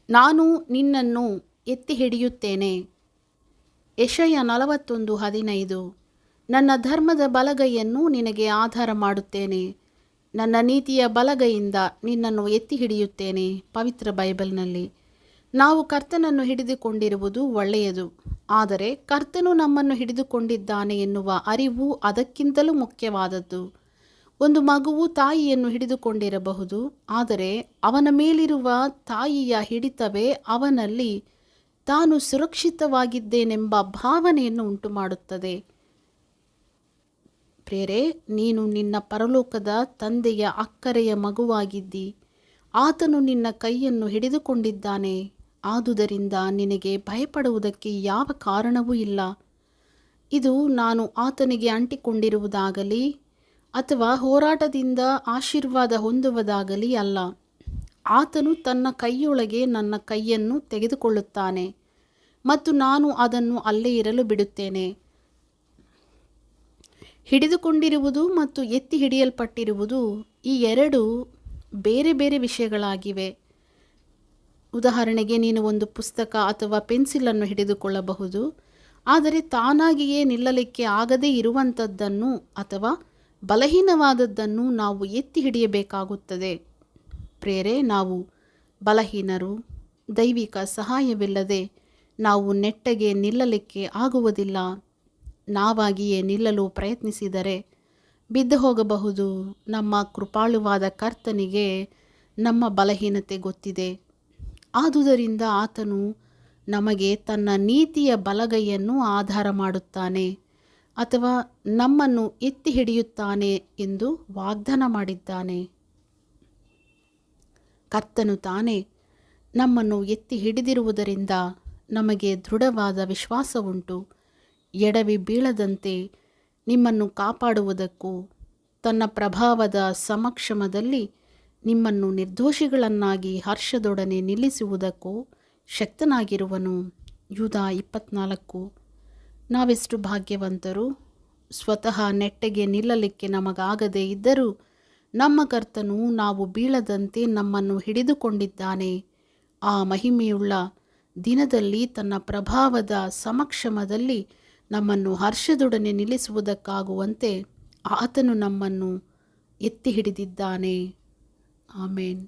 ನಾನು ನಿನ್ನನ್ನು ಎತ್ತಿ ಹಿಡಿಯುತ್ತೇನೆ. ಯೆಶಾಯ 41:15. ನನ್ನ ಧರ್ಮದ ಬಲಗೈಯನ್ನು ನಿನಗೆ ಆಧಾರ ಮಾಡುತ್ತೇನೆ, ನನ್ನ ನೀತಿಯ ಬಲಗೈಯಿಂದ ನಿನ್ನನ್ನು ಎತ್ತಿ ಹಿಡಿಯುತ್ತೇನೆ. ಪವಿತ್ರ ಬೈಬಲ್ನಲ್ಲಿ ನಾವು ಕರ್ತನನ್ನು ಹಿಡಿದುಕೊಂಡಿರುವುದು ಒಳ್ಳೆಯದು, ಆದರೆ ಕರ್ತನು ನಮ್ಮನ್ನು ಹಿಡಿದುಕೊಂಡಿದ್ದಾನೆ ಎನ್ನುವ ಅರಿವು ಅದಕ್ಕಿಂತಲೂ ಮುಖ್ಯವಾದದ್ದು. ಒಂದು ಮಗುವು ತಾಯಿಯನ್ನು ಹಿಡಿದುಕೊಂಡಿರಬಹುದು, ಆದರೆ ಅವನ ಮೇಲಿರುವ ತಾಯಿಯ ಹಿಡಿತವೇ ಅವನಲ್ಲಿ ತಾನು ಸುರಕ್ಷಿತವಾಗಿದ್ದೇನೆಂಬ ಭಾವನೆಯನ್ನು ಉಂಟುಮಾಡುತ್ತದೆ. ಪ್ರಿಯರೇ, ನೀನು ನಿನ್ನ ಪರಲೋಕದ ತಂದೆಯ ಅಕ್ಕರೆಯ ಮಗುವಾಗಿದ್ದಿ. ಆತನು ನಿನ್ನ ಕೈಯನ್ನು ಹಿಡಿದುಕೊಂಡಿದ್ದಾನೆ. ಆದುದರಿಂದ ನಿನಗೆ ಭಯಪಡುವುದಕ್ಕೆ ಯಾವ ಕಾರಣವೂ ಇಲ್ಲ. ಇದು ನಾನು ಆತನಿಗೆ ಅಂಟಿಕೊಂಡಿರುವುದಾಗಲಿ ಅಥವಾ ಹೋರಾಟದಿಂದ ಆಶೀರ್ವಾದ ಹೊಂದುವುದಾಗಲಿ ಅಲ್ಲ. ಆತನು ತನ್ನ ಕೈಯೊಳಗೆ ನನ್ನ ಕೈಯನ್ನು ತೆಗೆದುಕೊಳ್ಳುತ್ತಾನೆ ಮತ್ತು ನಾನು ಅದನ್ನು ಅಲ್ಲೇ ಇರಲು ಬಿಡುತ್ತೇನೆ. ಹಿಡಿದುಕೊಂಡಿರುವುದು ಮತ್ತು ಎತ್ತಿ ಹಿಡಿಯಲ್ಪಟ್ಟಿರುವುದು ಈ ಎರಡು ಬೇರೆ ಬೇರೆ ವಿಷಯಗಳಾಗಿವೆ. ಉದಾಹರಣೆಗೆ, ನೀನು ಒಂದು ಪುಸ್ತಕ ಅಥವಾ ಪೆನ್ಸಿಲನ್ನು ಹಿಡಿದುಕೊಳ್ಳಬಹುದು, ಆದರೆ ತಾನಾಗಿಯೇ ನಿಲ್ಲಲಿಕ್ಕೆ ಆಗದೇ ಇರುವಂಥದ್ದನ್ನು ಅಥವಾ ಬಲಹೀನವಾದದ್ದನ್ನು ನಾವು ಎತ್ತಿ ಹಿಡಿಯಬೇಕಾಗುತ್ತದೆ. ಪ್ರಿಯರೇ, ನಾವು ಬಲಹೀನರು. ದೈವಿಕ ಸಹಾಯವಿಲ್ಲದೆ ನಾವು ನೆಟ್ಟಗೆ ನಿಲ್ಲಲಿಕ್ಕೆ ಆಗುವುದಿಲ್ಲ. ನಾವಾಗಿಯೇ ನಿಲ್ಲಲು ಪ್ರಯತ್ನಿಸಿದರೆ ಬಿದ್ದು ಹೋಗಬಹುದು. ನಮ್ಮ ಕೃಪಾಳುವಾದ ಕರ್ತನಿಗೆ ನಮ್ಮ ಬಲಹೀನತೆ ಗೊತ್ತಿದೆ. ಆದುದರಿಂದ ಆತನು ನಮಗೆ ತನ್ನ ನೀತಿಯ ಬಲಗೈಯನ್ನು ಆಧಾರ ಮಾಡುತ್ತಾನೆ ಅಥವಾ ನಮ್ಮನ್ನು ಎತ್ತಿ ಹಿಡಿಯುತ್ತಾನೆ ಎಂದು ವಾಗ್ದಾನ ಮಾಡಿದ್ದಾನೆ. ಕರ್ತನು ತಾನೇ ನಮ್ಮನ್ನು ಎತ್ತಿ ಹಿಡಿದಿರುವುದರಿಂದ ನಮಗೆ ದೃಢವಾದ ವಿಶ್ವಾಸವುಂಟು. ಎಡವಿ ಬೀಳದಂತೆ ನಿಮ್ಮನ್ನು ಕಾಪಾಡುವುದಕ್ಕೂ ತನ್ನ ಪ್ರಭಾವದ ಸಮಕ್ಷಮದಲ್ಲಿ ನಿಮ್ಮನ್ನು ನಿರ್ದೋಷಿಗಳನ್ನಾಗಿ ಹರ್ಷದೊಡನೆ ನಿಲ್ಲಿಸುವುದಕ್ಕೂ ಶಕ್ತನಾಗಿರುವನು. ಯೂದ 24. ನಾವೆಷ್ಟು ಭಾಗ್ಯವಂತರು. ಸ್ವತಃ ನೆಟ್ಟಗೆ ನಿಲ್ಲಲಿಕ್ಕೆ ನಮಗಾಗದೇ ಇದ್ದರೂ ನಮ್ಮ ಕರ್ತನು ನಾವು ಬೀಳದಂತೆ ನಮ್ಮನ್ನು ಹಿಡಿದುಕೊಂಡಿದ್ದಾನೆ. ಆ ಮಹಿಮೆಯುಳ್ಳ ದಿನದಲ್ಲಿ ತನ್ನ ಪ್ರಭಾವದ ಸಮಕ್ಷಮದಲ್ಲಿ ನಮ್ಮನ್ನು ಹರ್ಷದೊಡನೆ ನಿಲ್ಲಿಸುವುದಕ್ಕಾಗುವಂತೆ ಆತನು ನಮ್ಮನ್ನು ಎತ್ತಿ ಹಿಡಿದಿದ್ದಾನೆ. ಆಮೇನ್.